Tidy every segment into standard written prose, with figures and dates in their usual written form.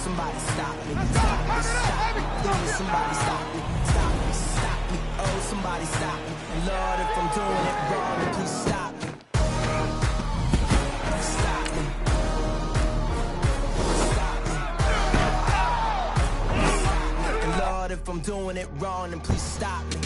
somebody stop me. Stop me, stop me. Please, somebody stop me. Stop me, stop me. Oh, somebody stop me. And Lord, if I'm doing it wrong, then please stop me. Stop me. Stop me. And Lord, if I'm doing it wrong, then please stop me.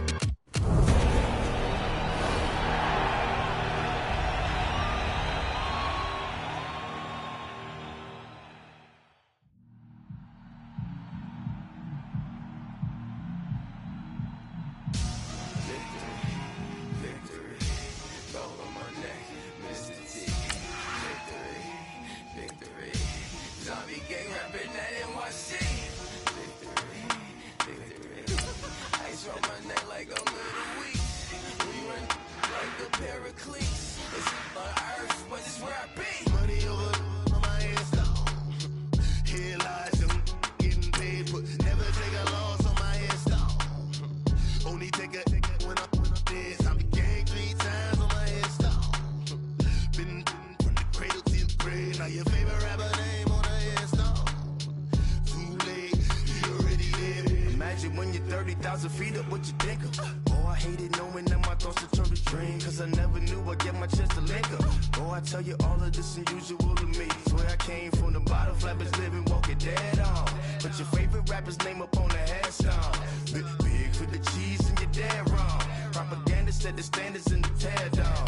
When you're 30,000 feet up, what you think of? Oh, I hated knowing that my thoughts would turn to dream, cause I never knew I'd get my chance to link up. Oh, I tell you all of this unusual to me. Swear I came from the bottom, flappers living, walking dead on. Put your favorite rapper's name up on the headstone. Big for the cheese and you're dead wrong. Propaganda set the standards in the tear down.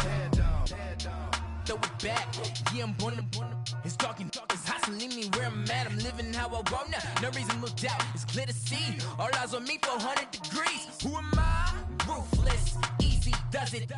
Throw it back, yeah, I'm born to it's talking, it's hot, so leave me where I'm at. I'm living how I want now, no reason to look out, it's clear to see. All eyes on me for 100 degrees. Who am I? Ruthless, easy does it.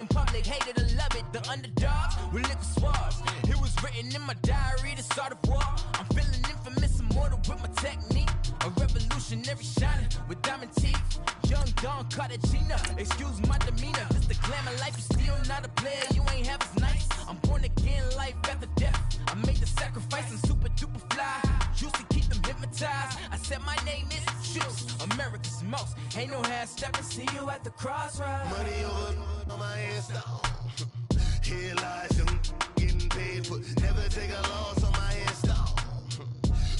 In public, hated or love it. The underdogs with liquor swabs. It was written in my diary to start a war. I'm feeling infamous, immortal with my technique. A revolutionary shining with diamond teeth. Young Don Cartagena, excuse my demeanor. This the glamour life, you still not a player, you ain't half as nice. I'm born again, life after death. I made the sacrifice, I'm super duper fly. Used to keep them hypnotized. I said my name is Juice, America's most. Ain't no half stepping, see you at the crossroads. Money over on my headstone. Here lies young, getting paid for. Never take a loss on my headstone.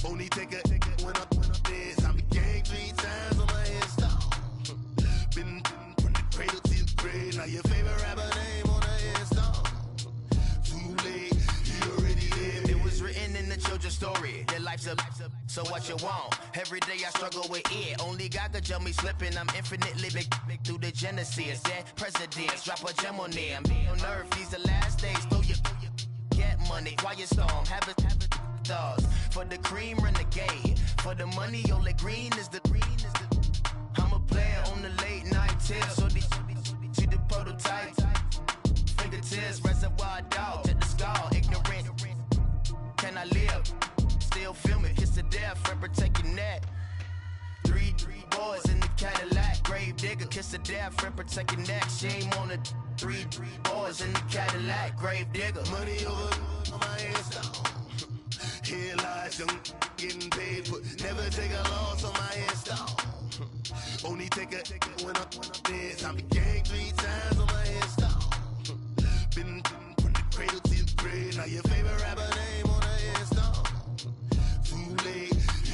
Only take a when I'm dead. I be gang 3 times on my headstone. Been from the cradle to the grave. Now your favorite rapper name on the headstone. Too late, you already dead. It was written in the children's story. Their life's up, so what you want? Every day I struggle with it. Only God could jump me slipping. I'm infinitely big through the genesis. Dead presidents, drop a gem on them. On earth, these the last days. Throw your get money, quiet storm. Have it thoughts. For the cream, renegade. For the money, only green is the green is the. I'm a player on the late night tip. So they see the prototype. Fingertips, reservoir dog. Check the skull, ignorant. Can I live? Still film it. Kiss to death, friend, protect your neck. Three boys in the Cadillac. Grave digger, kiss to death, friend, protect your neck. Shame on the three boys in the Cadillac. Grave digger. Money over on my headstone. Here lies young, getting paid for. Never take a loss on my headstone. Only take a when I'm dead. I be gang 3 times on my headstone. Been from the cradle to the grave. Now your favorite rapper name on the headstone. Too late,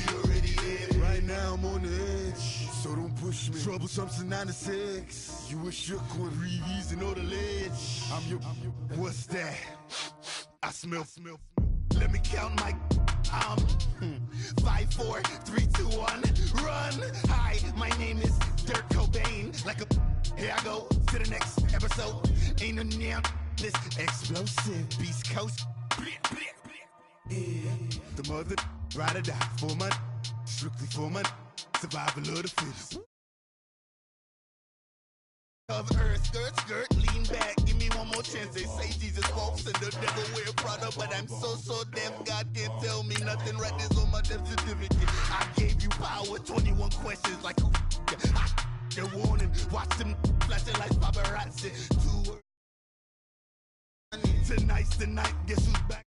you already dead. Right now I'm on the edge, so don't push me. Troublesome to 9 to 6. You a shook one, breathe and know the ledge. I'm your. What's that? I smell. Let me count my. 5, 4, 3, 2, 1, run. Hi, my name is Dirk Cobain. Like a. Here I go to the next episode. Ain't no damn this explosive Beast Coast. Yeah. The mother ride or die for my. Strictly for my. Survival of the fittest. Of earth, skirt, lean back, give me one more chance. They say Jesus walks and the devil wear Prada, but I'm so deaf, God can't tell me nothing. Right there's on my death certificate. I gave you power, 21 questions like who the warning, watch them flashing like paparazzi. Tonight's the night, guess who's back?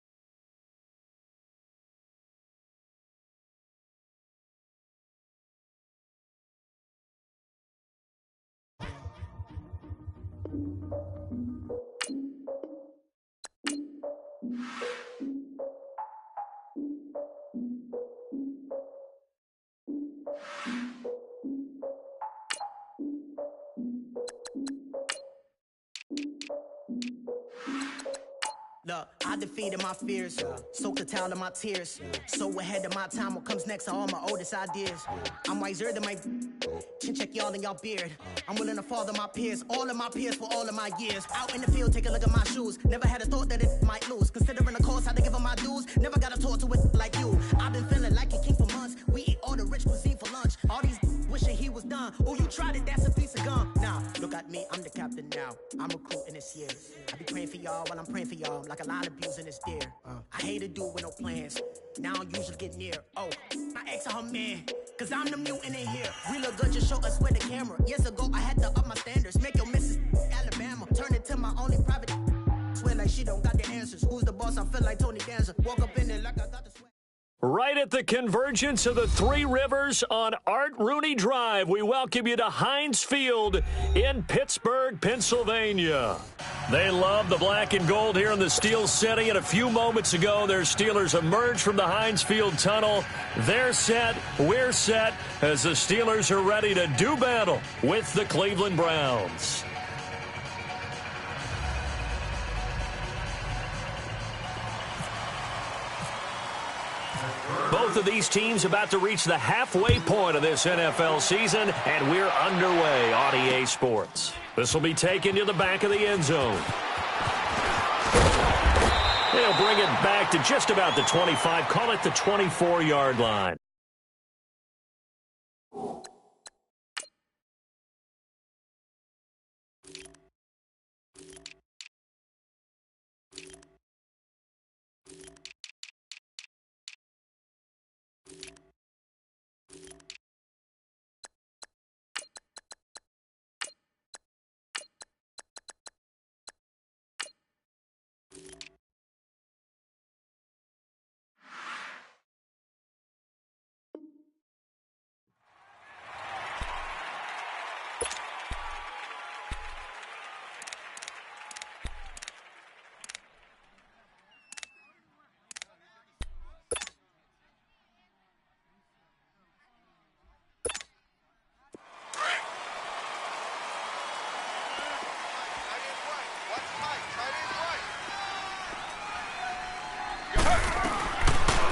Look, I defeated my fears, soaked a towel in my tears. So ahead of my time, what comes next are all my oldest ideas. I'm wiser than my chin check y'all in y'all beard. I'm willing to father my peers, all of my peers for all of my years. Out in the field, take a look at my shoes. Never had a thought that it might lose. Considering the cost, how to give them my dues. Never got a talk to it like you. I've been feeling like a king for months. We eat all the rich cuisine for lunch. All these wishing he was done. Oh, you tried it, that's a piece of gum. Now, look at me, I'm the captain now. I'm recruiting this year. I be praying for y'all while I'm praying for y'all. Like a line abusing this deer. I hate a dude with no plans. Now I usually get near. Oh, my ex her man. Cause I'm the mutant in here. We look good, just show us where the camera. Years ago, I had to up my standards. Make your Mrs. Alabama. Turn it to my only private. Swear like she don't got the answers. Who's the boss? I feel like Tony Danza. Walk up in there like I got the sweat. Right at the convergence of the Three Rivers on Art Rooney Drive, we welcome you to Heinz Field in Pittsburgh, Pennsylvania. They love the black and gold here in the Steel City, and a few moments ago, their Steelers emerged from the Heinz Field tunnel. They're set, we're set, as the Steelers are ready to do battle with the Cleveland Browns. Both of these teams about to reach the halfway point of this NFL season, and we're underway on EA Sports. This will be taken to the back of the end zone. They'll bring it back to just about the 25, call it the 24-yard line.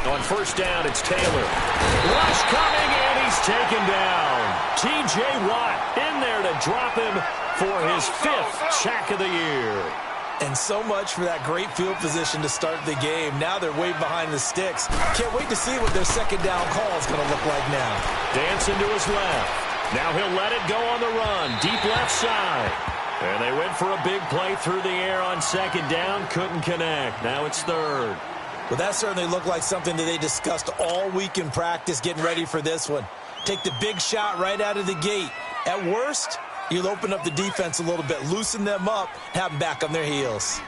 On first down, it's Taylor. Rush coming, and he's taken down. T.J. Watt in there to drop him for his 5th sack of the year. And so much for that great field position to start the game. Now they're way behind the sticks. Can't wait to see what their second down call is going to look like now. Dancing to his left. Now he'll let it go on the run. Deep left side. And they went for a big play through the air on second down. Couldn't connect. Now it's third. Well, that certainly looked like something that they discussed all week in practice getting ready for this one. Take the big shot right out of the gate. At worst, you'll open up the defense a little bit, loosen them up, have them back on their heels.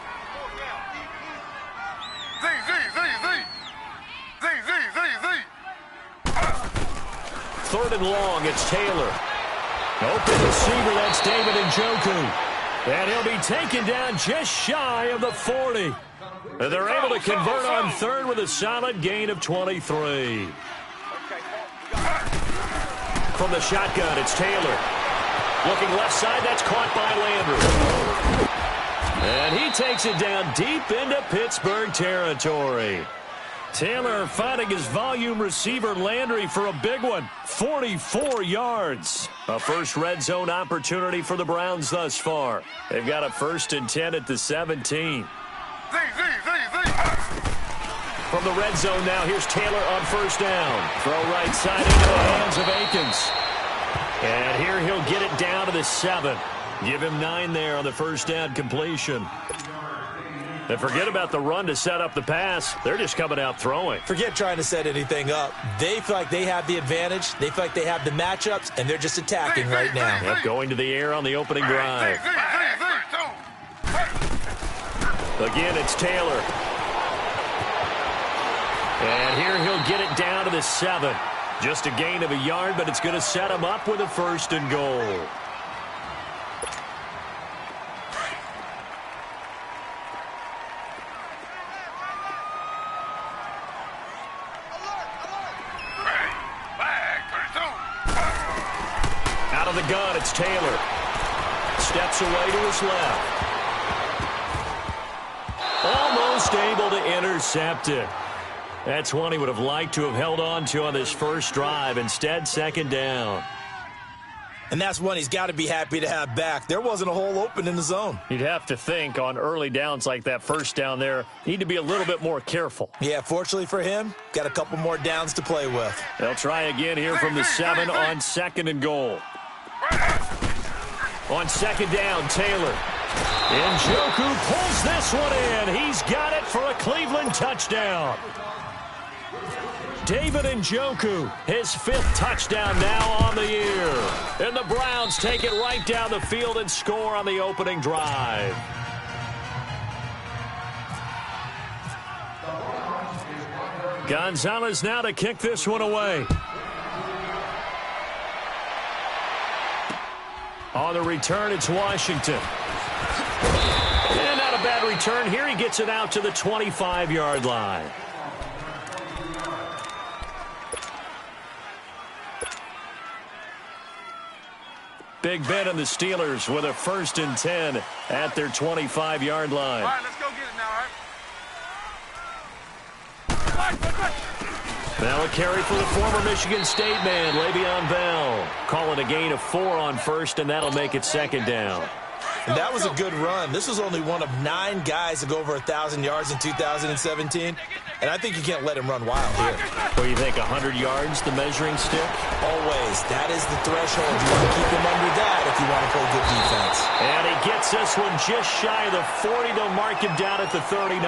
Third and long, it's Taylor. Open receiver, that's David Njoku. And he'll be taken down just shy of the 40. And they're able to convert on third with a solid gain of 23. From the shotgun, it's Taylor. Looking left side, that's caught by Landry. And he takes it down deep into Pittsburgh territory. Taylor finding his volume receiver Landry for a big one. 44 yards. A first red zone opportunity for the Browns thus far. They've got a 1st and 10 at the 17. From the red zone now, here's Taylor on first down. Throw right side into the hands of Akins. And here he'll get it down to the 7. Give him 9 there on the first down completion. And forget about the run to set up the pass. They're just coming out throwing. Forget trying to set anything up. They feel like they have the advantage. They feel like they have the matchups, and they're just attacking right now. Yep, going to the air on the opening drive. Again, it's Taylor. And here he'll get it down to the 7. Just a gain of a yard, but it's going to set him up with a 1st and goal. Out of the gun, it's Taylor. Steps away to his left. Almost intercepted. That's one he would have liked to have held on to on this first drive. Instead, second down. And that's one he's got to be happy to have back. There wasn't a hole open in the zone. You'd have to think on early downs like that first down there, need to be a little bit more careful. Yeah, fortunately for him, got a couple more downs to play with. They'll try again here from the 7 on 2nd and goal. On 2nd down, Taylor. Njoku pulls this one in. He's got it for a Cleveland touchdown. David Njoku, his 5th touchdown now on the year. And the Browns take it right down the field and score on the opening drive. Gonzalez now to kick this one away. On the return, it's Washington. And not a bad return here. He gets it out to the 25-yard line. Big Ben and the Steelers with a 1st and 10 at their 25-yard line. All right, let's go get it now, all right? Now a carry for the former Michigan State man, Le'Veon Bell. Calling a gain of 4 on 1st, and that'll make it 2nd down. And that was a good run. This was only one of 9 guys to go over 1,000 yards in 2017. And I think you can't let him run wild here. What do you think, 100 yards, the measuring stick? Always. That is the threshold. You want to keep him under that if you want to play good defense. And he gets this one just shy of the 40. They'll mark him down at the 39.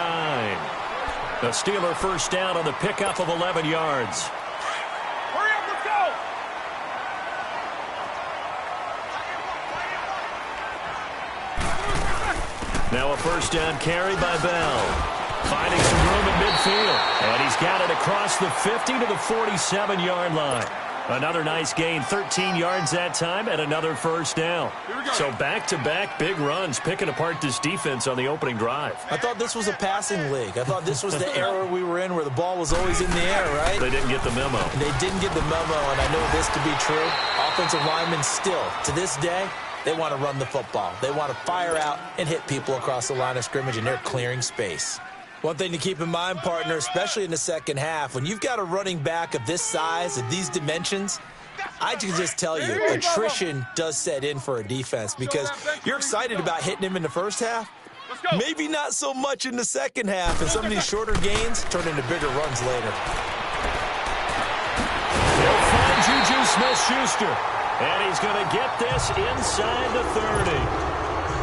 The Steeler first down on the pickup of 11 yards. Hurry up, let's go! Now a first down carry by Bell. Finding some room at midfield. And he's got it across the 50 to the 47-yard line. Another nice gain, 13 yards that time, and another first down. So back-to-back big runs, picking apart this defense on the opening drive. I thought this was a passing league. I thought this was the era we were in where the ball was always in the air, right? They didn't get the memo. They didn't get the memo, and I know this to be true. Offensive linemen still, to this day, they want to run the football. They want to fire out and hit people across the line of scrimmage, and they're clearing space. One thing to keep in mind, partner, especially in the second half, when you've got a running back of this size, of these dimensions, I can just tell you, attrition does set in for a defense because you're excited about hitting him in the first half. Maybe not so much in the second half, and some of these shorter gains turn into bigger runs later. He'll find Juju Smith-Schuster, and he's going to get this inside the 30.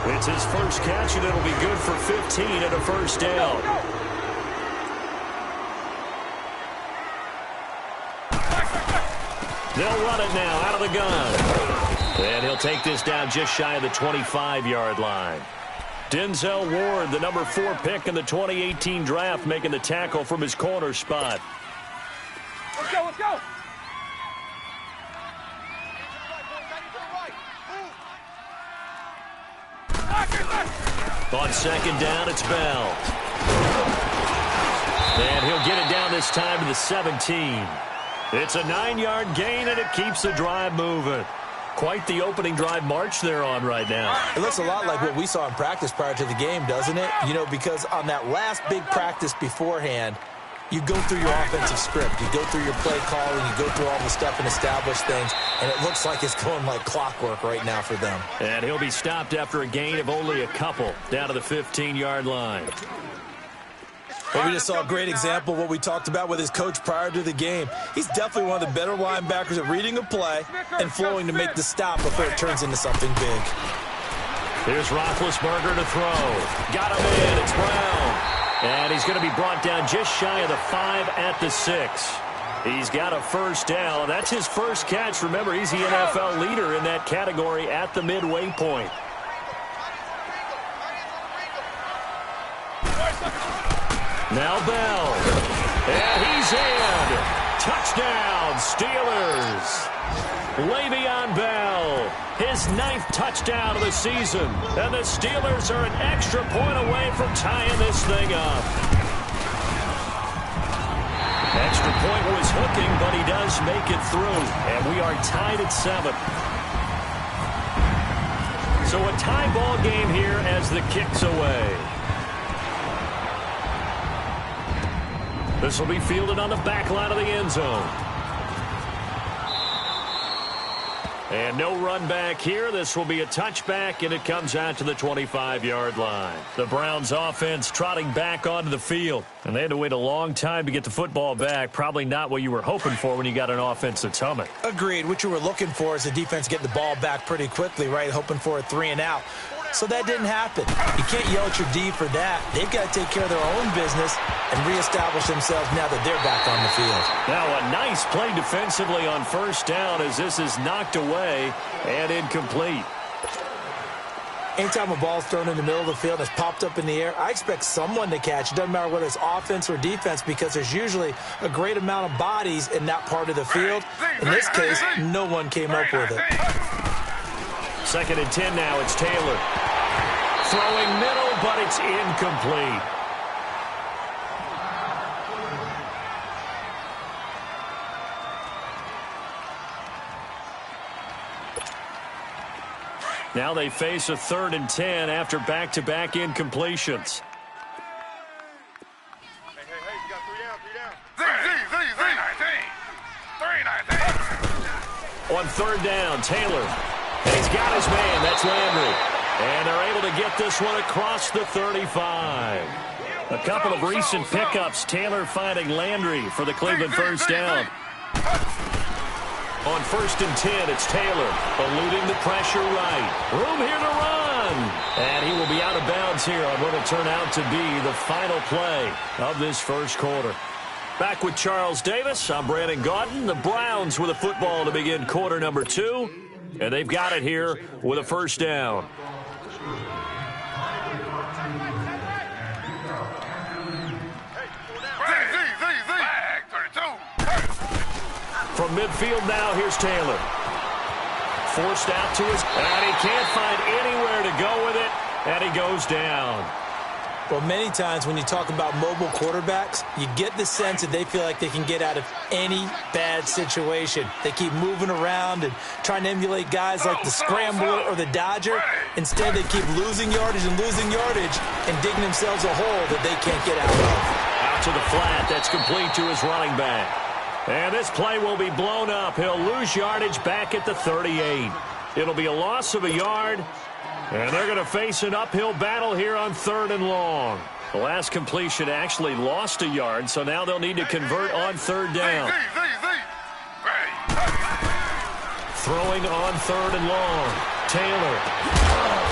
It's his first catch, and it'll be good for 15 and a first down. They'll run it now out of the gun. And he'll take this down just shy of the 25-yard line. Denzel Ward, the number 4 pick in the 2018 draft, making the tackle from his corner spot. Let's go, let's go! On second down, it's Bell. And he'll get it down this time to the 17. It's a 9-yard gain, and it keeps the drive moving. Quite the opening drive march they're on right now. It looks a lot like what we saw in practice prior to the game, doesn't it? You know, because on that last big practice beforehand, you go through your offensive script. You go through your play calling. You go through all the stuff and establish things. And it looks like it's going like clockwork right now for them. And he'll be stopped after a gain of only a couple down to the 15-yard line. Well, we just saw a great example of what we talked about with his coach prior to the game. He's definitely one of the better linebackers at reading a play and flowing to make the stop before it turns into something big. Here's Roethlisberger to throw. Got him in. It's Brown. And he's going to be brought down just shy of the 5 at the 6. He's got a first down. That's his first catch. Remember, he's the NFL leader in that category at the midway point. Now Bell. And he's in. Touchdown, Steelers. Le'Veon Bell, his 9th touchdown of the season. And the Steelers are an extra point away from tying this thing up. Extra point was hooking, but he does make it through. And we are tied at 7. So a tie ball game here as the kick's away. This will be fielded on the back line of the end zone. And no run back here. This will be a touchback, and it comes out to the 25-yard line. The Browns offense trotting back onto the field. And they had to wait a long time to get the football back. Probably not what you were hoping for when you got an offense that's humming. Agreed. What you were looking for is the defense getting the ball back pretty quickly, right? Hoping for a 3-and-out. So that didn't happen. You can't yell at your D for that. They've got to take care of their own business and reestablish themselves now that they're back on the field. Now a nice play defensively on first down as this is knocked away and incomplete. Anytime a ball's thrown in the middle of the field and it's popped up in the air, I expect someone to catch. It doesn't matter whether it's offense or defense because there's usually a great amount of bodies in that part of the field. In this case, no one came up with it. 2nd and 10 now. It's Taylor. Throwing middle, but it's incomplete. Now they face a 3rd and 10 after back-to-back incompletions. Hey, you got 3 down. 3 On 3rd down, Taylor. And he's got his man. That's Landry. And they're able to get this one across the 35. A couple of recent pickups. Taylor finding Landry for the Cleveland first down. On 1st and 10, it's Taylor eluding the pressure right. Room here to run. And he will be out of bounds here on what will turn out to be the final play of this first quarter. Back with Charles Davis. I'm Brandon Gaudin. The Browns with a football to begin quarter number 2. And they've got it here with a first down. From midfield now, here's Taylor. Forced out to his, and he can't find anywhere to go with it, and he goes down. Well, many times when you talk about mobile quarterbacks, you get the sense that they feel like they can get out of any bad situation. They keep moving around and trying to emulate guys like the Scrambler or the Dodger. Instead, they keep losing yardage and digging themselves a hole that they can't get out of. Out to the flat. That's complete to his running back. And this play will be blown up. He'll lose yardage back at the 38. It'll be a loss of a yard. And they're going to face an uphill battle here on 3rd and long. The last completion actually lost a yard, so now they'll need to convert on 3rd down. Throwing on 3rd and long. Taylor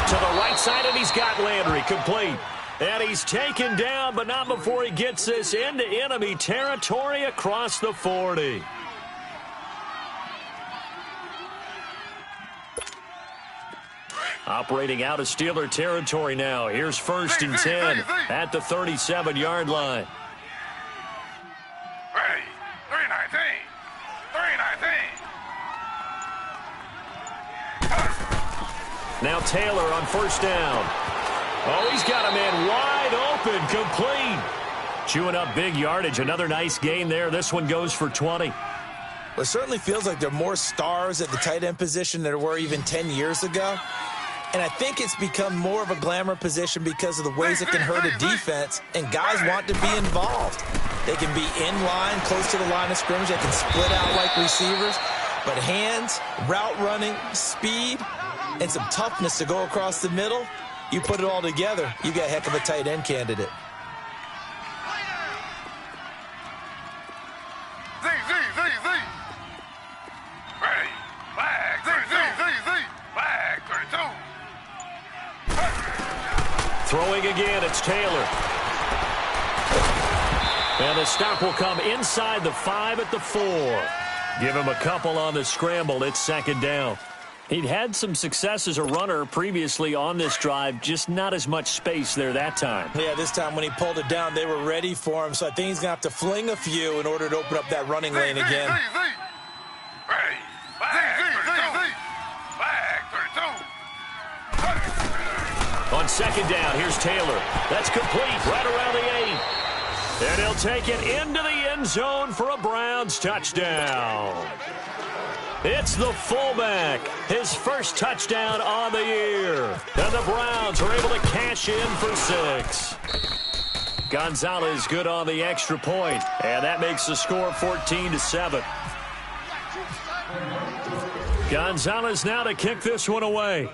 to the right side, and he's got Landry complete. And he's taken down, but not before he gets this into enemy territory across the 40. Operating out of Steeler territory now. Here's 1st and 10 at the 37-yard line. 319. Now Taylor on 1st down. Oh, he's got a man wide open, complete. Chewing up big yardage. Another nice gain there. This one goes for 20. Well, it certainly feels like there are more stars at the tight end position than there were even 10 years ago. And I think it's become more of a glamour position because of the ways it can hurt a defense, and guys want to be involved. They can be in line, close to the line of scrimmage. They can split out like receivers. But hands, route running, speed, and some toughness to go across the middle, you put it all together, you got a heck of a tight end candidate. Throwing again, it's Taylor. And the stop will come inside the 5 at the 4. Give him a couple on the scramble. It's 2nd down. He'd had some success as a runner previously on this drive, just not as much space there that time. Yeah, this time when he pulled it down, they were ready for him, so I think he's going to have to fling a few in order to open up that running lane again. On 2nd down, here's Taylor. That's complete right around the 8. And he'll take it into the end zone for a Browns touchdown. It's the fullback, his first touchdown on the year. And the Browns are able to cash in for 6. Gonzalez good on the extra point, and that makes the score 14-7. Gonzalez now to kick this one away.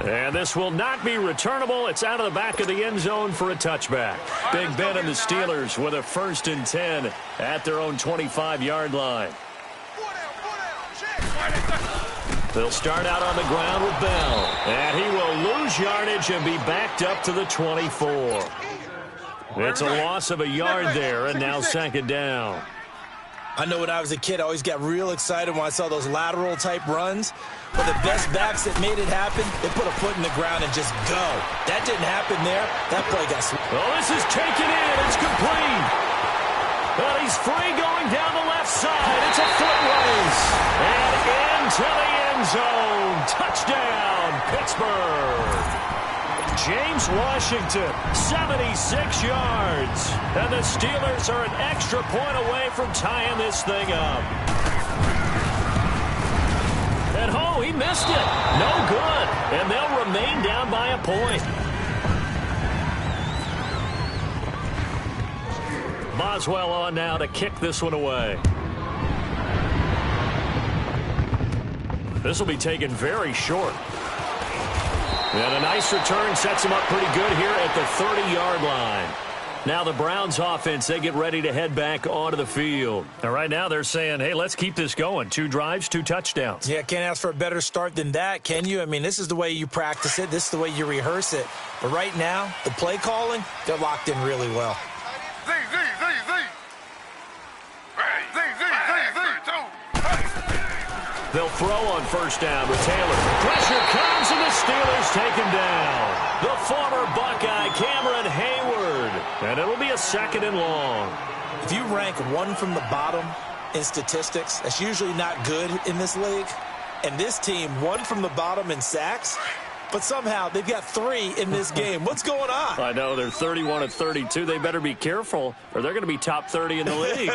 And this will not be returnable. It's out of the back of the end zone for a touchback. Big Ben and the Steelers with a 1st and 10 at their own 25-yard line. They'll start out on the ground with Bell. And he will lose yardage and be backed up to the 24. It's a loss of a yard there, and now 2nd down. I know when I was a kid, I always got real excited when I saw those lateral-type runs. But the best backs that made it happen, they put a foot in the ground and just go. That didn't happen there. That play got well, this is taken in. It's complete. But he's free going down the left side. It's a foot race. And into the end zone. Touchdown, Pittsburgh. James Washington, 76 yards. And the Steelers are an extra point away from tying this thing up. And oh, he missed it. No good. And they'll remain down by a point. Boswell on now to kick this one away. This will be taken very short. And a nice return sets him up pretty good here at the 30-yard line. Now the Browns offense, they get ready to head back onto the field. And right now they're saying, hey, let's keep this going. 2 drives, 2 touchdowns. Yeah, can't ask for a better start than that, can you? I mean, this is the way you practice it. This is the way you rehearse it. But right now, the play calling, they're locked in really well. They'll throw on 1st down with Taylor. Pressure comes, and the Steelers take him down. The former Buckeye, Cameron Hayward. And it'll be a 2nd and long. If you rank 1 from the bottom in statistics, that's usually not good in this league. And this team, 1 from the bottom in sacks, but somehow they've got 3 in this game. What's going on? I know, they're 31 of 32. They better be careful, or they're going to be top 30 in the league.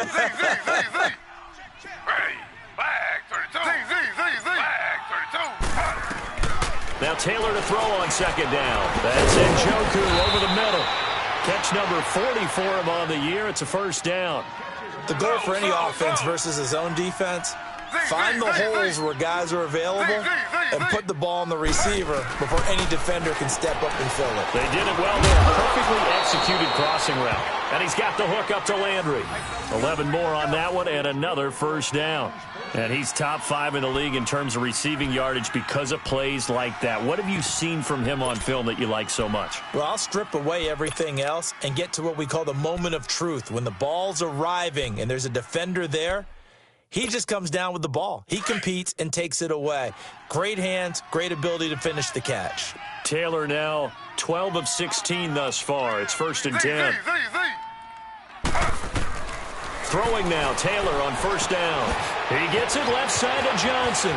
Now Taylor to throw on 2nd down. That's Njoku over the middle. Catch number 40 for him on the year. It's a 1st down. The goal for any offense versus his own defense, find the holes where guys are available and put the ball on the receiver before any defender can step up and fill it. They did it well there. Perfectly executed crossing route. And he's got the hook up to Landry. 11 more on that one and another 1st down. And he's top 5 in the league in terms of receiving yardage because of plays like that. What have you seen from him on film that you like so much? Well, I'll strip away everything else and get to what we call the moment of truth. When the ball's arriving and there's a defender there, he just comes down with the ball. He competes and takes it away. Great hands, great ability to finish the catch. Taylor now 12 of 16 thus far. It's 1st and 10. Throwing now, Taylor on 1st down. He gets it left side to Johnson.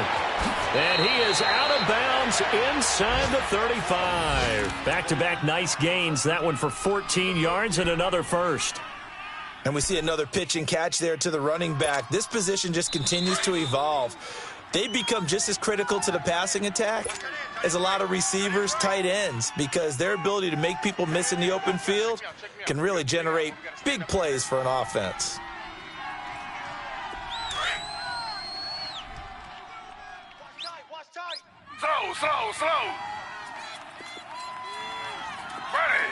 And he is out of bounds inside the 35. Back-to-back nice gains. That one for 14 yards and another 1st. And we see another pitch and catch there to the running back. This position just continues to evolve. They become just as critical to the passing attack as a lot of receivers, tight ends, because their ability to make people miss in the open field can really generate big plays for an offense. Slow. Ready.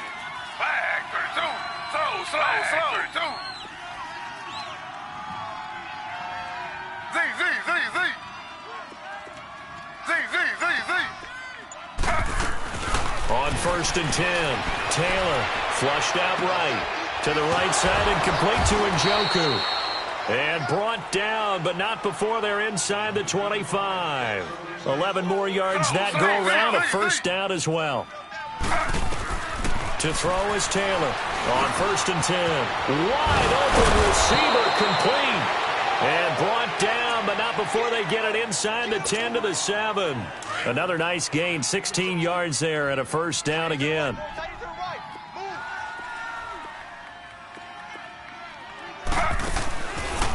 Flag 32. Slow. 32. Z. On 1st and 10, Taylor flushed out right. To the right side and complete to Njoku. And brought down, but not before they're inside the 25. 11 more yards that go around, a 1st down as well. To throw is Taylor on 1st and 10. Wide open receiver complete. And brought down, but not before they get it inside the 10 to the 7. Another nice gain, 16 yards there and a 1st down again.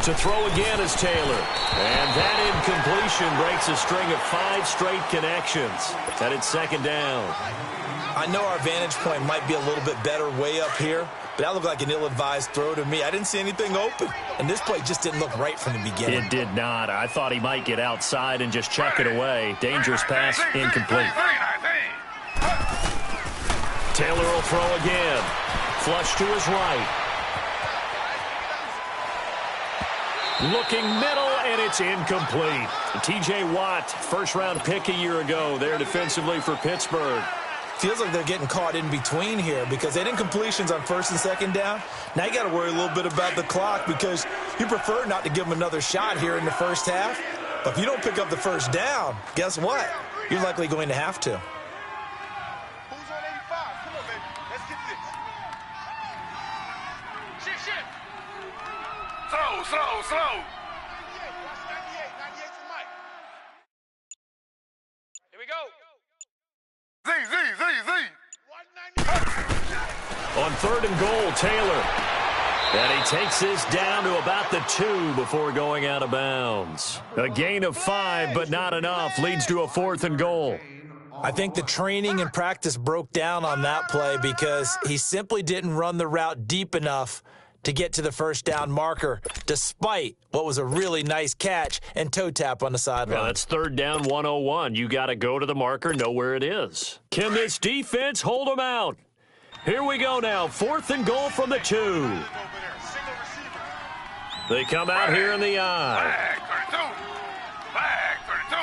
To To throw again is Taylor. And that incompletion breaks a string of 5 straight connections. And it's second down. I know our vantage point might be a little bit better way up here, but that looked like an ill-advised throw to me. I didn't see anything open, and this play just didn't look right from the beginning. It did not. I thought he might get outside and just chuck it away. Dangerous pass, incomplete. Taylor will throw again. Flush to his right. Looking middle, and it's incomplete. T.J. Watt, first-round pick a year ago there defensively for Pittsburgh. Feels like they're getting caught in between here because they didn't completions on first and second down. Now you got to worry a little bit about the clock because you prefer not to give them another shot here in the first half. But if you don't pick up the first down, guess what? You're likely going to have to. Who's on 85? Come on, baby. Let's get this. Shit. Slow. 98. Watch 98. 98's the mic. Here we go. Z. On third and goal, Taylor. And he takes this down to about the 2 before going out of bounds. A gain of 5, but not enough. Leads to a 4th and goal. I think the training and practice broke down on that play because he simply didn't run the route deep enough to get to the first down marker, despite what was a really nice catch and toe tap on the sideline. Yeah, that's third down 101. You got to go to the marker, know where it is. Can this defense hold them out? Here we go now, 4th and goal from the 2. They come out here in the eye. Flag 32.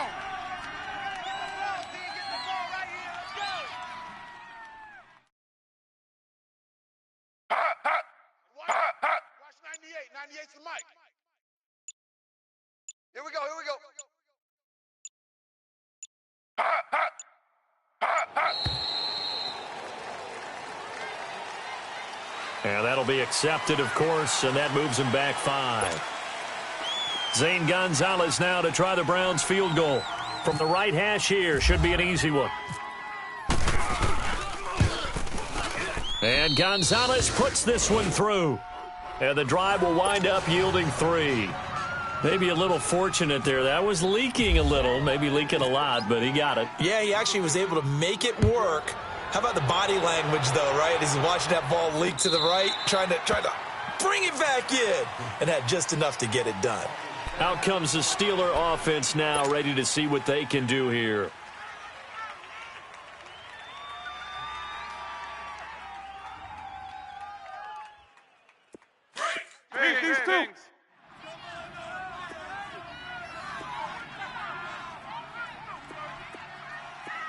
Watch 98. 98's the mic. Here we go. And that'll be accepted, of course, and that moves him back 5. Zane Gonzalez now to try the Browns field goal. From the right hash here, should be an easy one. And Gonzalez puts this one through. And the drive will wind up yielding 3. Maybe a little fortunate there. That was leaking a little, maybe leaking a lot, but he got it. Yeah, he actually was able to make it work. How about the body language, though, right? As he's watching that ball leak to the right, trying to bring it back in, and had just enough to get it done. Out comes the Steeler offense now, ready to see what they can do here. These two.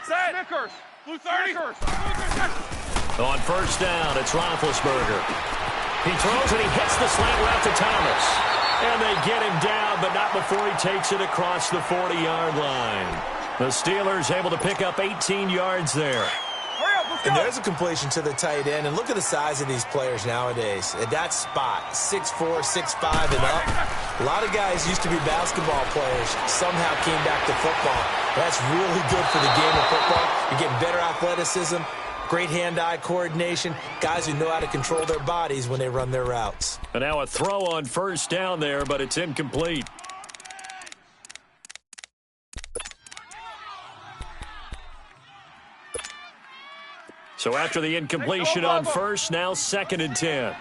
Set. Snickers. Blue 30. On first down, it's Roethlisberger. He throws and he hits the slant route to Thomas. And they get him down, but not before he takes it across the 40-yard line. The Steelers able to pick up 18 yards there. And there's a completion to the tight end. And look at the size of these players nowadays. At that spot, 6'4", 6'5", and up. A lot of guys used to be basketball players, somehow came back to football. That's really good for the game of football. You're getting better athleticism, great hand-eye coordination, guys who know how to control their bodies when they run their routes. And now a throw on first down there, but it's incomplete. So after the incompletion on first, now 2nd and 10.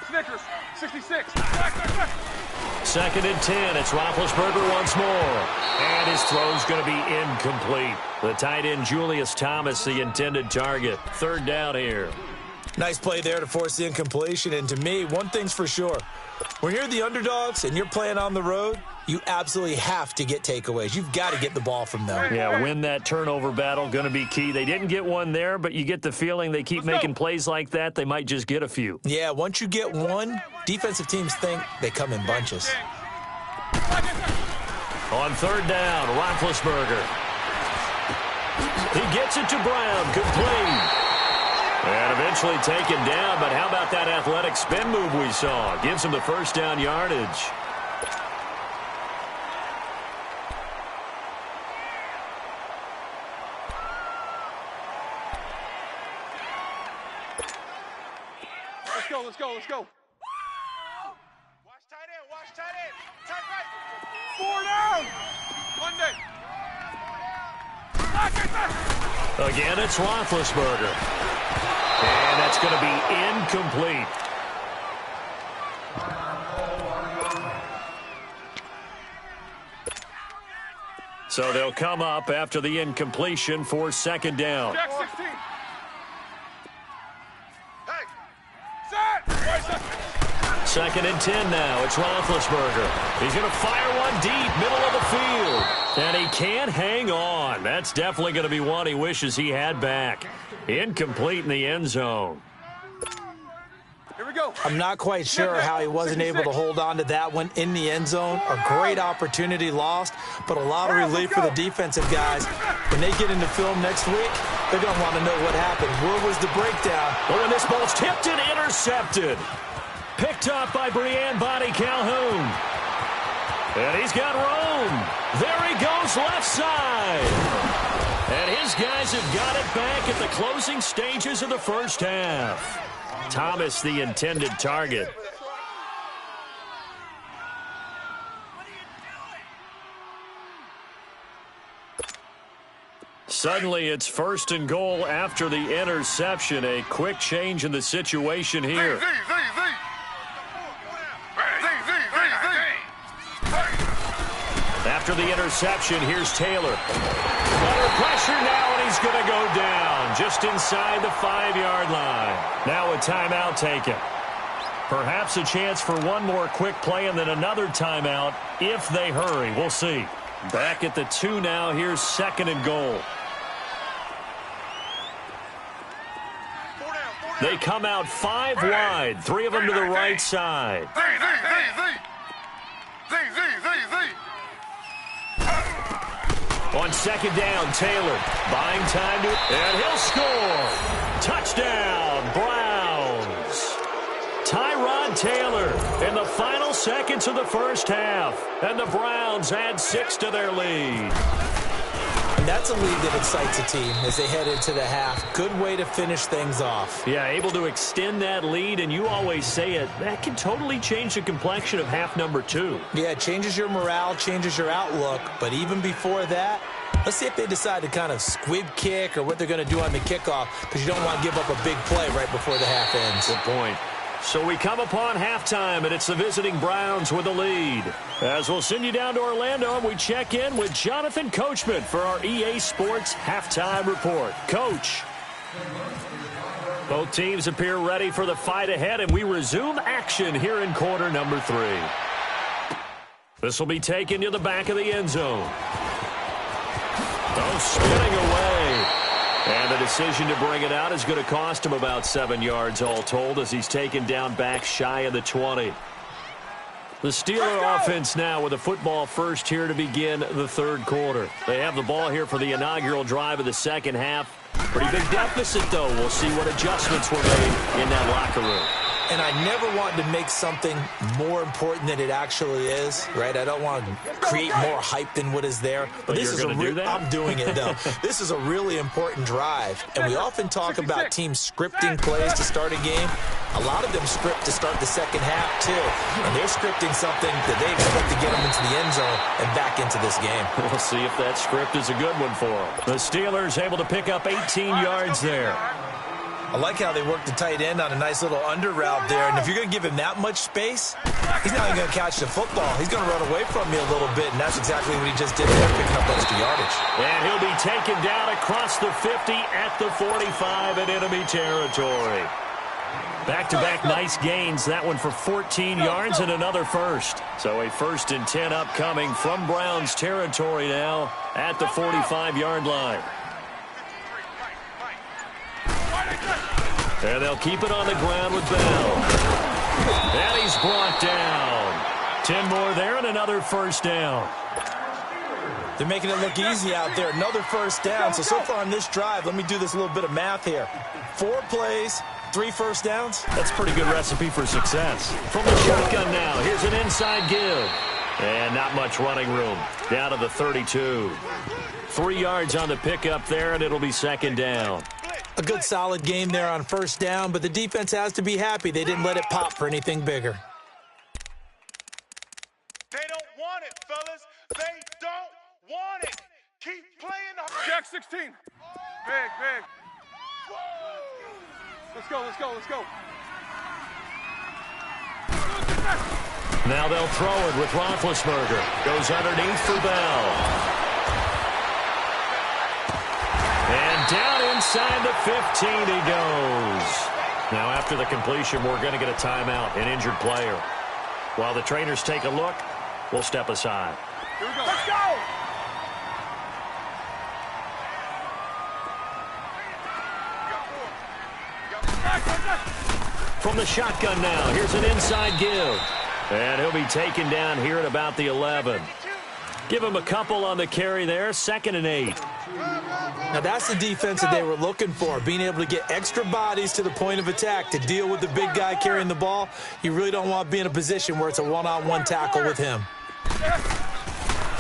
Snickers, 66. 2nd and 10. It's Roethlisberger once more. And his throw's going to be incomplete. The tight end, Julius Thomas, the intended target. 3rd down here. Nice play there to force the incompletion. And to me, one thing's for sure. When you're the underdogs and you're playing on the road, you absolutely have to get takeaways. You've got to get the ball from them. Yeah, win that turnover battle, going to be key. They didn't get one there, but you get the feeling they keep making plays like that, they might just get a few. Yeah, once you get one, defensive teams think they come in bunches. On 3rd down, Roethlisberger. He gets it to Brown, complete. And eventually taken down, but how about that athletic spin move we saw? Gives him the first down yardage. let's go, let's go. Watch tight end, watch tight end. Tight right. 4 down. Monday. Again, it's Roethlisberger. And that's going to be incomplete. So they'll come up after the incompletion for second down. Jack 16. Hey. Set. Second and 10 now. It's Roethlisberger. He's going to fire one deep, middle of the field. And he can't hang on. That's definitely going to be one he wishes he had back. Incomplete in the end zone. Here we go. I'm not quite sure how he wasn't able to hold on to that one in the end zone. A great opportunity lost, but a lot of relief for the defensive guys. When they get into film next week, they're going to want to know what happened. Where was the breakdown? Oh, and this ball's tipped and intercepted. Picked up by Brianne Bonnie Calhoun. And he's got room. There he goes left side. And his guys have got it back at the closing stages of the first half. Thomas, the intended target. Suddenly, it's first and goal after the interception. A quick change in the situation here. After the interception, here's Taylor. Under pressure now, and he's going to go down just inside the 5-yard line. Now a timeout taken. Perhaps a chance for one more quick play and then another timeout if they hurry. We'll see. Back at the 2 now. Here's second and goal. They come out 5 wide, 3 of them to the right side. On second down, Taylor buying time and he'll score. Touchdown, Browns. Tyrod Taylor in the final seconds of the first half. And the Browns add 6 to their lead. And that's a lead that excites a team as they head into the half. Good way to finish things off. Yeah, able to extend that lead, and you always say it, that can totally change the complexion of half number 2. Yeah, it changes your morale, changes your outlook. But even before that, let's see if they decide to kind of squib kick or what they're going to do on the kickoff, because you don't want to give up a big play right before the half ends. Good point. So we come upon halftime, and it's the visiting Browns with the lead. As we'll send you down to Orlando, and we check in with Jonathan Coachman for our EA Sports Halftime Report. Coach. Both teams appear ready for the fight ahead, and we resume action here in quarter number 3. This will be taken to the back of the end zone. Oh, spinning away. And the decision to bring it out is going to cost him about 7 yards all told as he's taken down back shy of the 20. The Steeler offense now with a football first here to begin the third quarter. They have the ball here for the inaugural drive of the second half. Pretty big deficit, though. We'll see what adjustments were made in that locker room. And I never want to make something more important than it actually is, right? I don't want to create more hype than what is there. But this is I'm doing it, though. This is a really important drive. And we often talk about teams scripting plays to start a game. A lot of them script to start the second half, too. And they're scripting something that they expect to get them into the end zone and back into this game. We'll see if that script is a good one for them. The Steelers able to pick up 18 yards there. I like how they work the tight end on a nice little under route there. And if you're going to give him that much space, he's not even going to catch the football. He's going to run away from you a little bit, and that's exactly what he just did there, picking up extra yardage. And he'll be taken down across the 50 at the 45 in enemy territory. Back-to-back nice gains. That one for 14 yards and another first. So a 1st and 10 upcoming from Browns territory now at the 45-yard line. And they'll keep it on the ground with Bell. And he's brought down. 10 more there and another first down. They're making it look easy out there. Another first down. So far on this drive, let me do this little bit of math here. 4 plays, 3 first downs. That's a pretty good recipe for success. From the shotgun now, here's an inside give. And not much running room. Down to the 32. 3 yards on the pickup there, and it'll be second down. A good solid game there on first down, but the defense has to be happy they didn't let it pop for anything bigger. They don't want it, fellas. They don't want it. Keep playing the Jack 16. Big. Let's go. Now they'll throw it with Roethlisberger. Goes underneath for Bell. And down inside the 15 he goes. Now after the completion, we're going to get a timeout, an injured player. While the trainers take a look, we'll step aside. Here we go. Let's go! From the shotgun now, here's an inside give. And he'll be taken down here at about the 11. Give him a couple on the carry there, 2nd and 8. Now that's the defense that they were looking for, being able to get extra bodies to the point of attack to deal with the big guy carrying the ball. You really don't want to be in a position where it's a one-on-one tackle with him.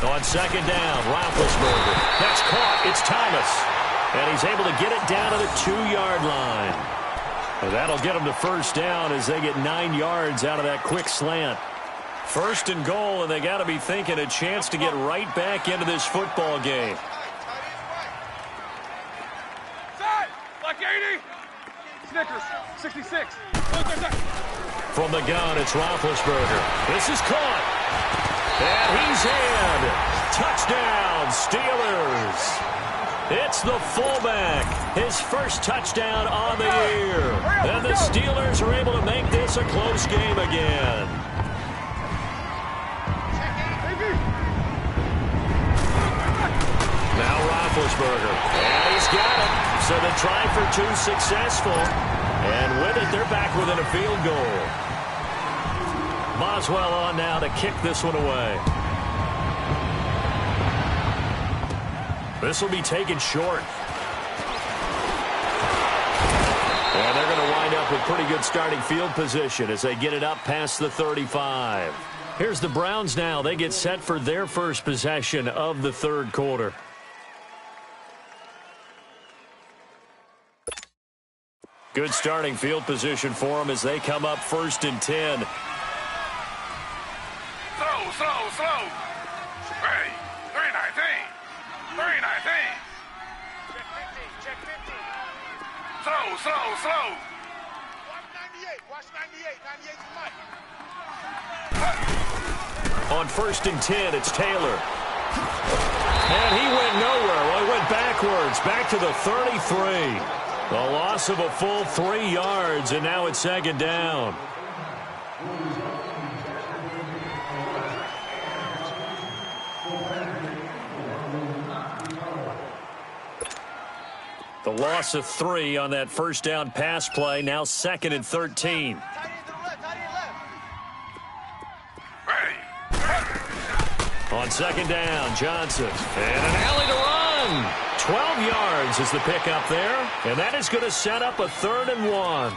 On 2nd down, Roethlisberger. That's caught. It's Thomas. And he's able to get it down to the 2-yard line. And that'll get them to first down as they get 9 yards out of that quick slant. 1st and goal, and they got to be thinking a chance to get right back into this football game. Like 80. Snickers, 66. From the gun, it's Roethlisberger. This is caught. And he's in. Touchdown, Steelers. It's the fullback. His first touchdown on the year. And the Steelers are able to make this a close game again. Now Roethlisberger. And he's got it. So the try for 2 successful. And with it, they're back within a field goal. Boswell on now to kick this one away. This will be taken short. And they're going to wind up with pretty good starting field position as they get it up past the 35. Here's the Browns now. They get set for their first possession of the 3rd quarter. Good starting field position for them as they come up 1st and 10. Slow. Ready. 319. 319. Check 50. Slow. Watch 98. 98's Mike. On 1st and 10, it's Taylor. And he went nowhere. Well, he went backwards, back to the 33. A loss of a full 3 yards, and now it's 2nd down. The loss of 3 on that first down pass play, now 2nd and 13. On 2nd down, Johnson. And an alley to run. 12 yards is the pickup there. And that is going to set up a 3rd and 1.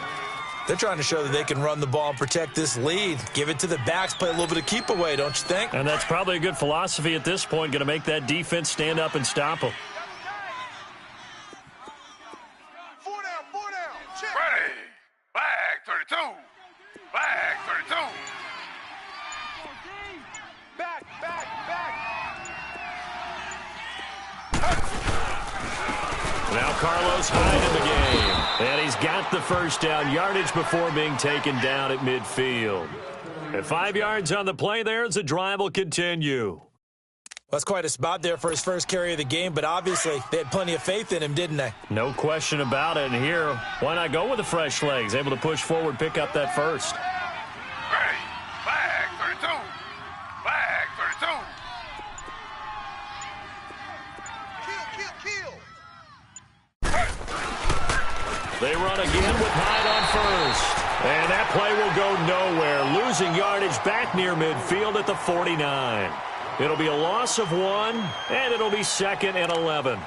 They're trying to show that they can run the ball and protect this lead. Give it to the backs, play a little bit of keep away, don't you think? And that's probably a good philosophy at this point, going to make that defense stand up and stop them. Four down. Check. Ready. Flag 32. Flag 32. Back. Now Carlos Hyde in the game. And he's got the first down yardage before being taken down at midfield. And 5 yards on the play there as the drive will continue. That's quite a spot there for his first carry of the game, but obviously they had plenty of faith in him, didn't they? No question about it. And here, why not go with the fresh legs? Able to push forward, pick up that first. Ready. Flag 32. Flag 32. Kill. They run again with Hyde on first. And that play will go nowhere. Losing yardage back near midfield at the 49. It'll be a loss of 1, and it'll be 2nd and 11.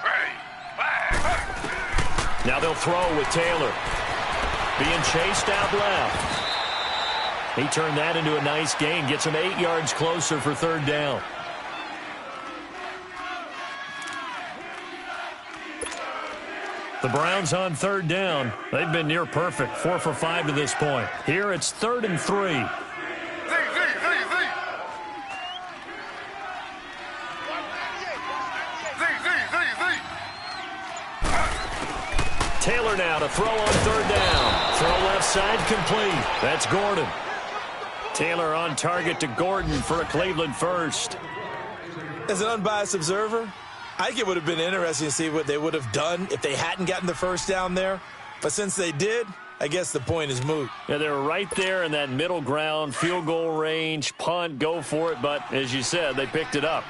Ready. Flag. Now they'll throw with Taylor. being chased out left. He turned that into a nice gain, gets him 8 yards closer for third down. The Browns on third down. They've been near perfect, 4 for 5 to this point. Here it's 3rd and 3. Taylor now to throw on third down. Throw left side complete. That's Gordon. Taylor on target to Gordon for a Cleveland first. As an unbiased observer, I think it would have been interesting to see what they would have done if they hadn't gotten the first down there. But since they did, I guess the point is moot. Yeah, they were right there in that middle ground, field goal range, punt, go for it. But as you said, they picked it up.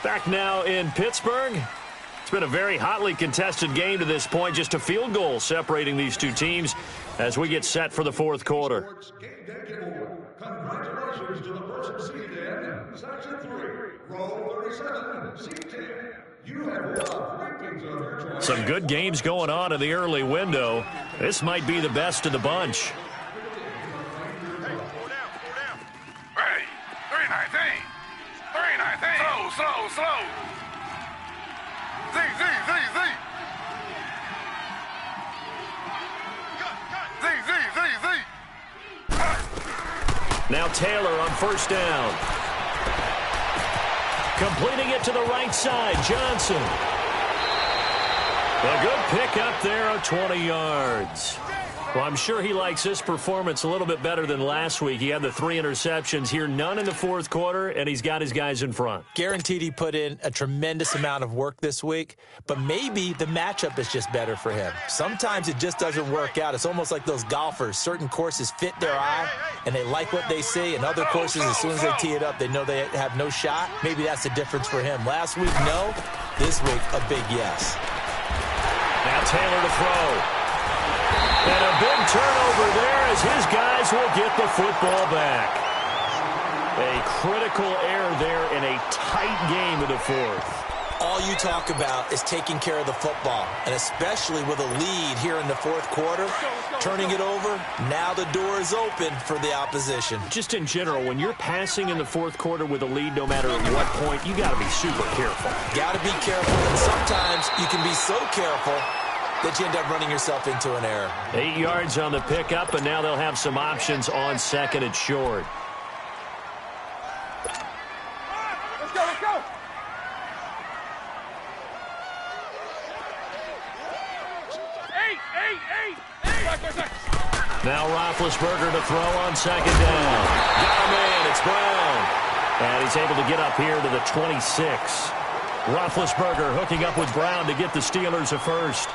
Back now in Pittsburgh. It's been a very hotly contested game to this point. Just a field goal separating these two teams as we get set for the fourth quarter. Congratulations to the person seated in Section 3, row 37, seat 10. You have rankings of your choice. Some good games going on in the early window. This might be the best of the bunch. Slow. Z. Now Taylor on first down. Completing it to the right side, Johnson. A good pick up there of 20 yards. Well, I'm sure he likes this performance a little bit better than last week. He had the 3 interceptions here, none in the fourth quarter, and he's got his guys in front. Guaranteed he put in a tremendous amount of work this week, but maybe the matchup is just better for him. Sometimes it just doesn't work out. It's almost like those golfers. Certain courses fit their eye, and they like what they see, and other courses, as soon as they tee it up, they know they have no shot. Maybe that's the difference for him. Last week, no. This week, a big yes. Now Taylor to throw. And a big turnover there as his guys will get the football back. A critical error there in a tight game in the fourth. All you talk about is taking care of the football, and especially with a lead here in the fourth quarter, turning it over, now the door is open for the opposition. Just in general, when you're passing in the fourth quarter with a lead, no matter at what point, you got to be super careful. Got to be careful, and sometimes you can be so careful that you end up running yourself into an error. 8 yards on the pickup, and now they'll have some options on second and short. Let's go. Eight. Now Roethlisberger to throw on second down. Got him in. It's Brown. And he's able to get up here to the 26. Roethlisberger hooking up with Brown to get the Steelers a first.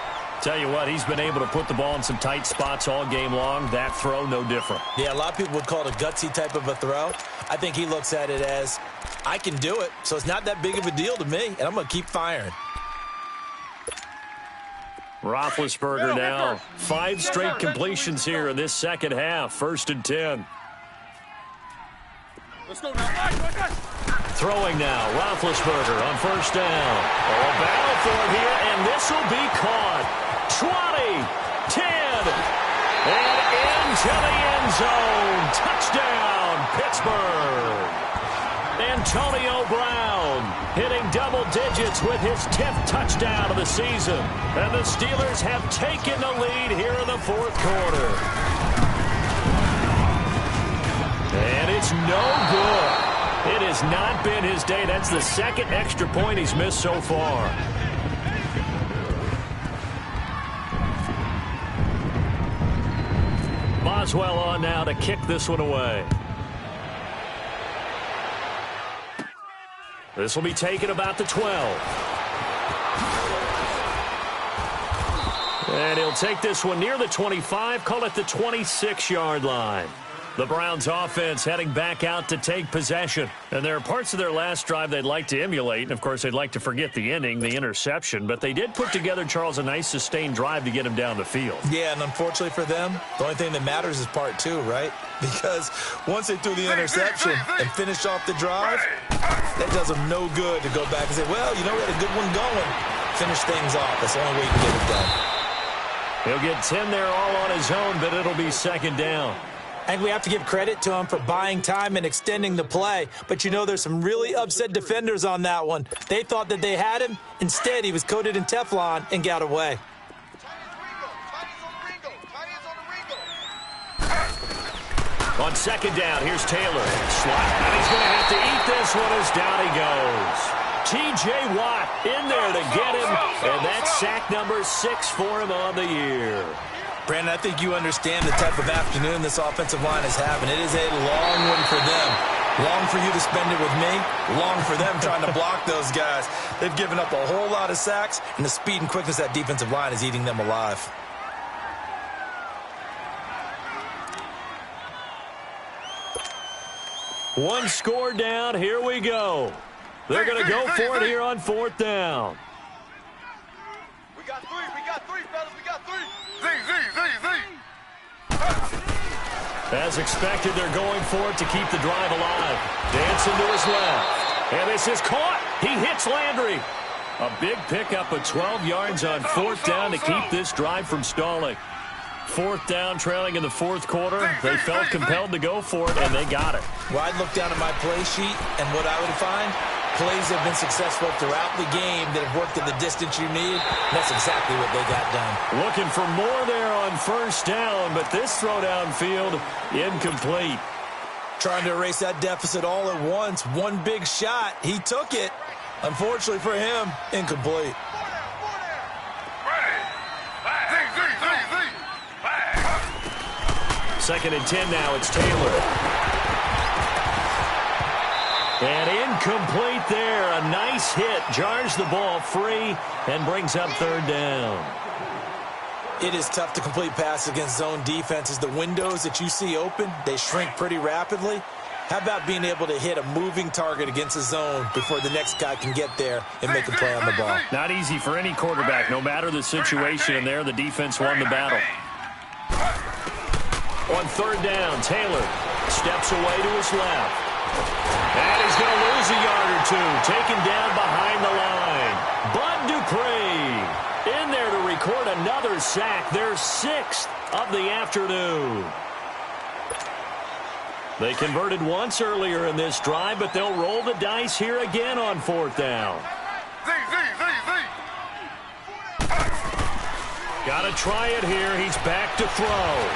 Tell you what, he's been able to put the ball in some tight spots all game long. That throw, no different. Yeah, a lot of people would call it a gutsy type of a throw. I think he looks at it as, I can do it, so it's not that big of a deal to me, and I'm going to keep firing. Roethlisberger now. 5 straight completions here in this second half. 1st and 10. Let's go now. Throwing now. Roethlisberger on first down. A battle for it here, and this will be caught. 20, 10, and into the end zone. Touchdown, Pittsburgh. Antonio Brown hitting double digits with his 10th touchdown of the season. And the Steelers have taken the lead here in the fourth quarter. And it's no good. It has not been his day. That's the second extra point he's missed so far. Boswell on now to kick this one away. This will be taken about the 12. And he'll take this one near the 25, call it the 26-yard line. The Browns offense heading back out to take possession. And there are parts of their last drive they'd like to emulate. And, of course, they'd like to forget the inning, the interception. But they did put together, Charles, a nice sustained drive to get him down the field. Yeah, and unfortunately for them, the only thing that matters is part two, right? Because once they threw the interception and finished off the drive, that does them no good to go back and say, well, you know, we had a good one going. Finish things off. That's the only way you can get it done. He'll get 10 there all on his own, but it'll be second down. I think we have to give credit to him for buying time and extending the play. But, you know, there's some really upset defenders on that one. They thought that they had him. Instead, he was coated in Teflon and got away. On second down, here's Taylor. Slot, and he's going to have to eat this one as down he goes. T.J. Watt in there to get him, and that's sack number 6 for him on the year. Brandon, I think you understand the type of afternoon this offensive line is having. It is a long one for them. Long for you to spend it with me. Long for them trying to block those guys. They've given up a whole lot of sacks, and the speed and quickness of that defensive line is eating them alive. One score down. Here we go. They're going to go for it here on fourth down. We got three, fellas. We got three. Z. As expected, they're going for it to keep the drive alive. Dancing to his left. And this is caught. He hits Landry. A big pickup of 12 yards on fourth down to keep this drive from stalling. Fourth down, trailing in the fourth quarter. They felt compelled to go for it, and they got it. Well, I'd look down at my play sheet, and what I would find, plays have been successful throughout the game that have worked at the distance you need. That's exactly what they got done. Looking for more there on first down, but this throw downfield incomplete. Trying to erase that deficit all at once. One big shot. He took it. Unfortunately for him, incomplete. Second and 10 now. It's Taylor. And incomplete there. A nice hit. Jars the ball free and brings up third down. It is tough to complete passes against zone defenses. The windows that you see open, they shrink pretty rapidly. How about being able to hit a moving target against a zone before the next guy can get there and make a play on the ball? Not easy for any quarterback. No matter the situation, and there the defense won the battle. On third down, Taylor steps away to his left. And he's going to lose a yard or two. Taken down behind the line. Bud Dupree in there to record another sack. Their 6th of the afternoon. They converted once earlier in this drive, but they'll roll the dice here again on fourth down. Got to try it here. He's back to throw.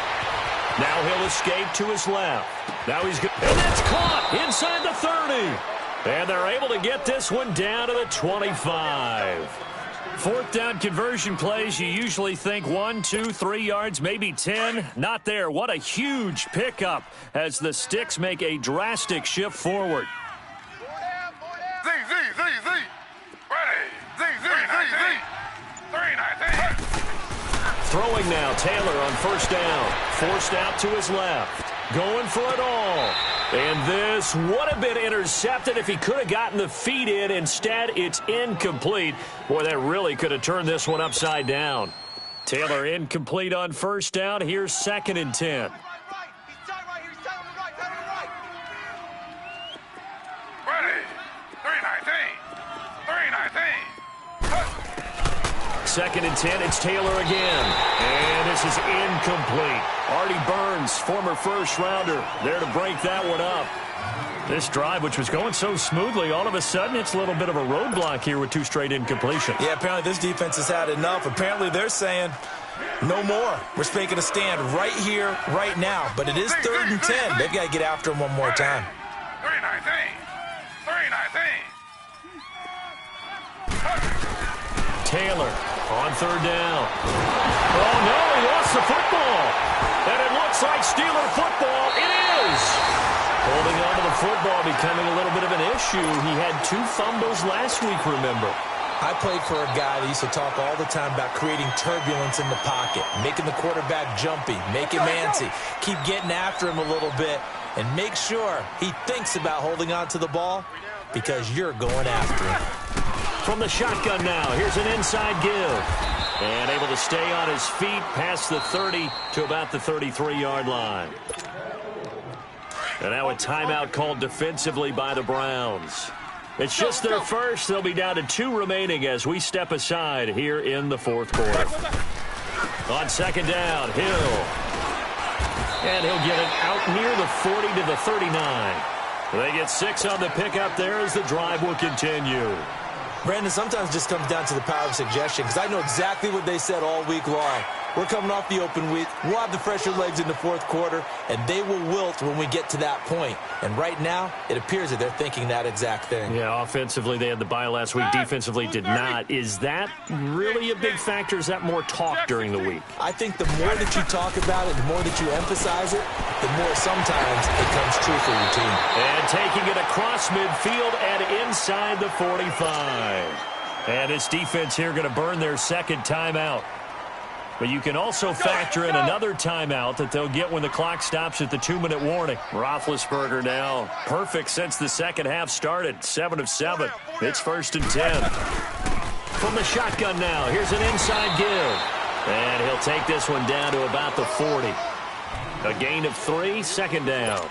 Now he'll escape to his left. Now he's good. And that's caught inside the 30. And they're able to get this one down to the 25. Fourth down conversion plays, you usually think 1, 2, 3 yards, maybe 10. Not there. What a huge pickup as the Sticks make a drastic shift forward. Throwing now, Taylor on first down. Forced out to his left. Going for it all. And this would have been intercepted if he could have gotten the feet in. Instead, it's incomplete. Boy, that really could have turned this one upside down. Taylor incomplete on first down. Here's second and 10. Second and 10, it's Taylor again. And this is incomplete. Artie Burns, former first-rounder, there to break that one up. This drive, which was going so smoothly, all of a sudden it's a little bit of a roadblock here with 2 straight incompletions. Yeah, apparently this defense has had enough. Apparently they're saying, no more. We're making a stand right here, right now. But it is 3rd and 10. They've got to get after him one more time. 3-19. Taylor on third down. Oh, no, he lost the football. And it looks like Steeler football. It is. Holding on to the football becoming a little bit of an issue. He had 2 fumbles last week, remember. I played for a guy that used to talk all the time about creating turbulence in the pocket, making the quarterback jumpy, make him antsy, keep getting after him a little bit, and make sure he thinks about holding on to the ball because you're going after him. From the shotgun now, here's an inside give. And able to stay on his feet past the 30 to about the 33-yard line. And now a timeout called defensively by the Browns. It's just their first. They'll be down to 2 remaining as we step aside here in the fourth quarter. On second down, Hill. And he'll get it out near the 40 to the 39. They get 6 on the pickup there as the drive will continue. Brandon, sometimes it just comes down to the power of suggestion because I know exactly what they said all week long. We're coming off the open week. We'll have the fresher legs in the fourth quarter, and they will wilt when we get to that point. And right now, it appears that they're thinking that exact thing. Yeah, offensively, they had the bye last week. Defensively, did not. Is that really a big factor? Is that more talk during the week? I think the more that you talk about it, the more that you emphasize it, the more sometimes it comes true for your team. And taking it across midfield and inside the 45. And this defense here going to burn their second timeout. But you can also factor in another timeout that they'll get when the clock stops at the 2-minute warning. Roethlisberger now perfect since the second half started. 7 of 7. It's 1st and 10. From the shotgun now, here's an inside give. And he'll take this one down to about the 40. A gain of 3, second down.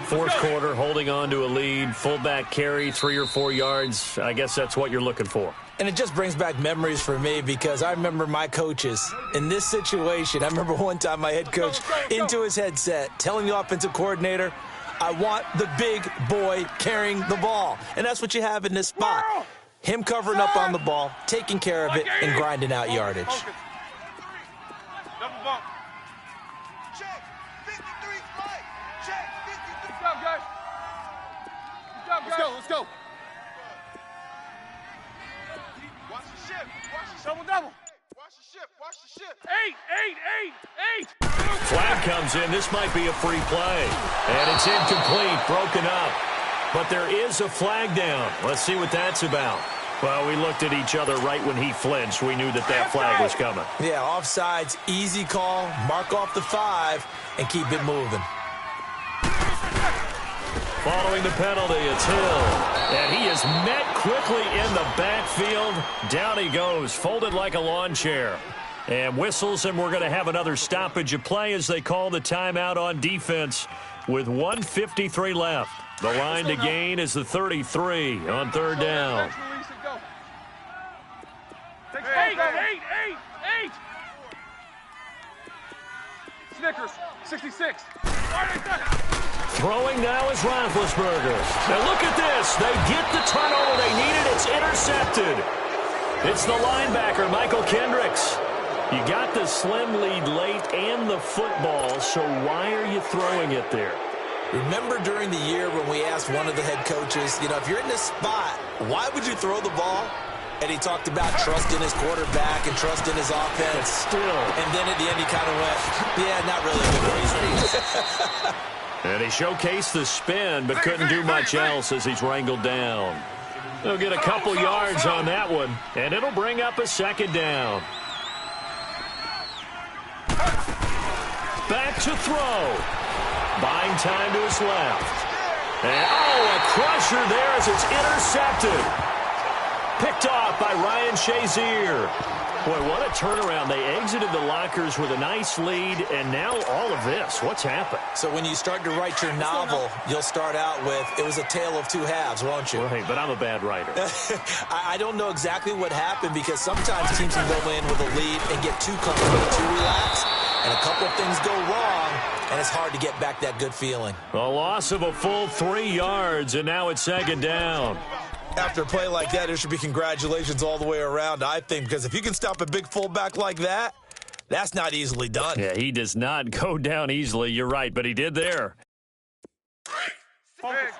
Fourth quarter, holding on to a lead. Fullback carry, 3 or 4 yards. I guess that's what you're looking for. And it just brings back memories for me because I remember my coaches in this situation. I remember one time my head coach into his headset telling the offensive coordinator, I want the big boy carrying the ball. And that's what you have in this spot. Him covering up on the ball, taking care of it, and grinding out yardage. Double bump. Check. 53 Mike. Check. 53. Good job, guys. Good job, guys. Let's go. Watch the ship. Watch the double. Watch the ship. Watch the ship. 8. Flag comes in. This might be a free play. And it's incomplete, broken up. But there is a flag down. Let's see what that's about. Well, we looked at each other right when he flinched. We knew that that flag was coming. Yeah, offsides, easy call, mark off the 5, and keep it moving. Following the penalty, it's Hill. And he is met quickly in the backfield. Down he goes, folded like a lawn chair. And whistles, and we're going to have another stoppage of play as they call the timeout on defense with 1:53 left. The line to gain is the 33 on third down. 8. Snickers, 66. Throwing now is Roethlisberger. Now look at this. They get the turnover they needed. It's intercepted. It's the linebacker, Michael Kendricks. You got the slim lead late and the football, so why are you throwing it there? Remember during the year when we asked one of the head coaches, if you're in this spot, why would you throw the ball? And he talked about trust in his quarterback and trust in his offense. Still. And then at the end he kind of went, yeah, not really a good reason. And he showcased the spin, but couldn't do much else as he's wrangled down. They'll get a couple yards on that one, and it'll bring up a second down. Back to throw. Buying time to his left. And, a crusher there as it's intercepted. Picked off by Ryan Shazier. Boy, what a turnaround. They exited the lockers with a nice lead, and now all of this. What's happened? So when you start to write your novel, you'll start out with, it was a tale of 2 halves, won't you? Right, but I'm a bad writer. I don't know exactly what happened because sometimes teams can go in with a lead and get too comfortable, too relaxed, and a couple of things go wrong, and it's hard to get back that good feeling. A loss of a full 3 yards, and now it's second down. After a play like that, there should be congratulations all the way around, I think, because if you can stop a big fullback like that, that's not easily done. Yeah, he does not go down easily. You're right, but he did there. Focus.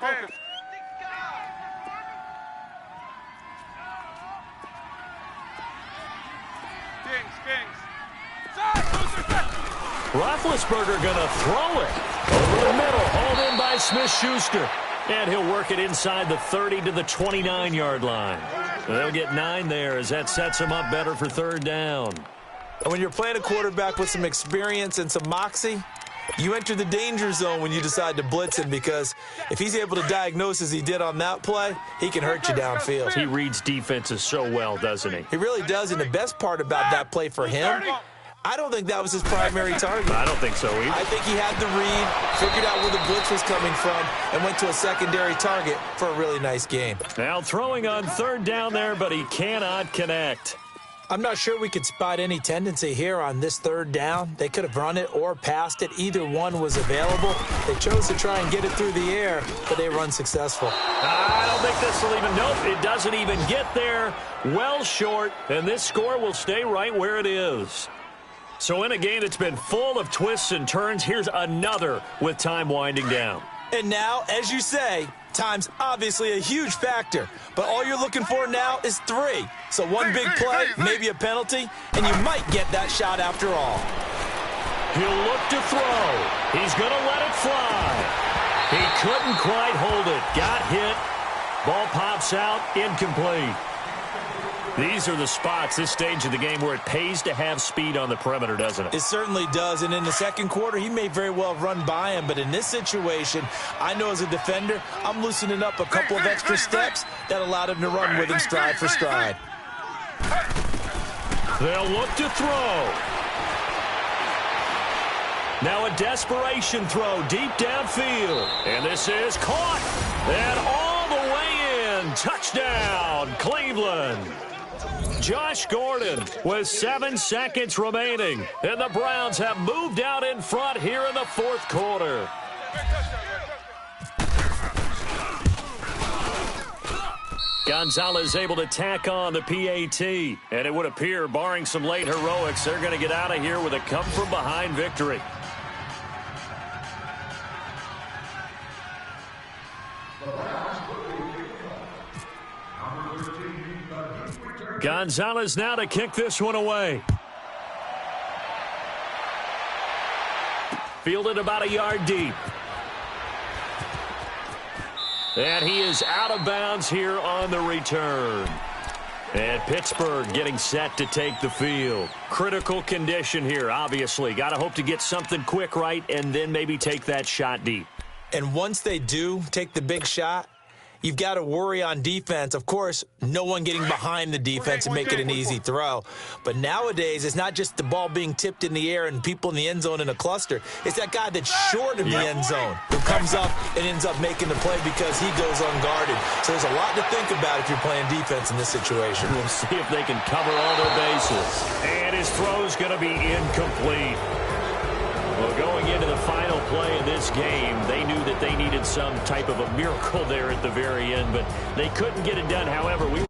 Kings. Roethlisberger going to throw it over the middle, hauled in by Smith-Schuster. And he'll work it inside the 30 to the 29-yard line. They'll get 9 there as that sets them up better for third down. And when you're playing a quarterback with some experience and some moxie, you enter the danger zone when you decide to blitz him, because if he's able to diagnose as he did on that play, he can hurt you downfield. He reads defenses so well, doesn't he? He really does, and the best part about that play for him, I don't think that was his primary target. I don't think so either. I think he had the read, figured out where the blitz was coming from, and went to a secondary target for a really nice game. Now throwing on third down there, but he cannot connect. I'm not sure we could spot any tendency here on this third down. They could have run it or passed it. Either one was available. They chose to try and get it through the air, but they were unsuccessful. I don't think this will even, nope, it doesn't even get there. Well short, and this score will stay right where it is. So in a game that's been full of twists and turns, here's another with time winding down. And now, as you say, time's obviously a huge factor, but all you're looking for now is 3. So one big play, maybe a penalty, and you might get that shot after all. He'll look to throw. He's going to let it fly. He couldn't quite hold it. Got hit. Ball pops out, incomplete. These are the spots, this stage of the game, where it pays to have speed on the perimeter, doesn't it? It certainly does, and in the second quarter, he may very well run by him, but in this situation, I know as a defender, I'm loosening up a couple of extra steps that allowed him to run with him stride for stride. They'll look to throw. Now a desperation throw deep downfield, and this is caught, and all the way in. Touchdown, Cleveland. Josh Gordon with 7 seconds remaining, and the Browns have moved out in front here in the fourth quarter. Gonzalez able to tack on the PAT, and it would appear, barring some late heroics, they're going to get out of here with a come-from-behind victory. Gonzalez now to kick this one away. Fielded about a yard deep. And he is out of bounds here on the return. And Pittsburgh getting set to take the field. Critical condition here, obviously. Got to hope to get something quick right and then maybe take that shot deep. And once they do take the big shot, you've got to worry on defense. Of course, no one getting behind the defense and make it an easy throw. But nowadays, it's not just the ball being tipped in the air and people in the end zone in a cluster. It's that guy that's short of the end zone who comes up and ends up making the play because he goes unguarded. So there's a lot to think about if you're playing defense in this situation. We'll see if they can cover all their bases. And his throw's going to be incomplete. Well, going into the final play of this game, they knew that they needed some type of a miracle there at the very end, but they couldn't get it done. However, we